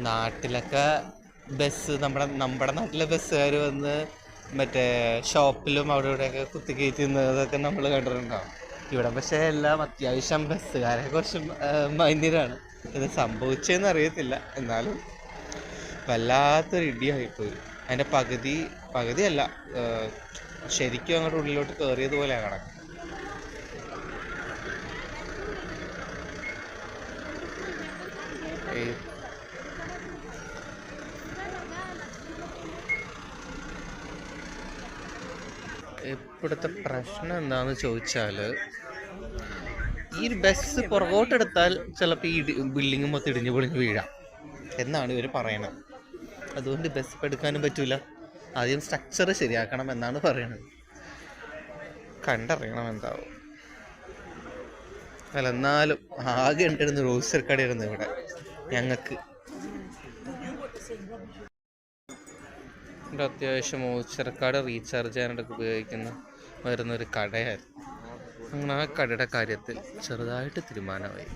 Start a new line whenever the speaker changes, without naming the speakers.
നാട്ടിലൊക്കെ ബസ് നമ്മുടെ നാട്ടിലെ ബസ്സുകാർ വന്ന് മറ്റേ ഷോപ്പിലും അവിടെ ഇവിടെയൊക്കെ കുത്തിക്കയറ്റുന്നതൊക്കെ നമ്മൾ കണ്ടിട്ടുണ്ടാവും. ഇവിടെ പക്ഷേ എല്ലാം അത്യാവശ്യം ബസ്സുകാരെ കുറച്ച് മാന്യരാണ്. ഇത് സംഭവിച്ചതെന്ന് അറിയത്തില്ല, എന്നാലും വല്ലാത്തൊരു ഇടിയായിപ്പോയി. അതിൻ്റെ പകുതിയല്ല, ശരിക്കും അങ്ങോട്ട് ഉള്ളിലോട്ട് കയറിയതുപോലെയാണ് കണക്ക്. ഇപ്പോഴത്തെ പ്രശ്നം എന്താണെന്ന് ചോദിച്ചാൽ, ഈ ഒരു ബസ് പുറകോട്ടെടുത്താൽ ചിലപ്പോൾ ഈ ബിൽഡിങ് മൊത്തം ഇടിഞ്ഞു പൊളിഞ്ഞ് വീഴാം എന്നാണ് ഇവർ പറയണത്. അതുകൊണ്ട് ബസ് ഇപ്പം എടുക്കാനും പറ്റില്ല. ആദ്യം സ്ട്രക്ചർ ശരിയാക്കണം എന്നാണ് പറയണത്. കണ്ടറിയണം എന്താവും. അല്ല, എന്നാലും ആകെ ഉണ്ടായിരുന്നു റോസ്റ്റർ കടയായിരുന്നു ഇവിടെ ഞങ്ങൾക്ക്. ഇവിടെ അത്യാവശ്യം മോച്ചറക്കാട് റീചാർജ് ചെയ്യാനായിട്ടൊക്കെ വരുന്നൊരു കടയായിരുന്നു. അങ്ങനെ ആ കടയുടെ കാര്യത്തിൽ ചെറുതായിട്ട് തീരുമാനമായി.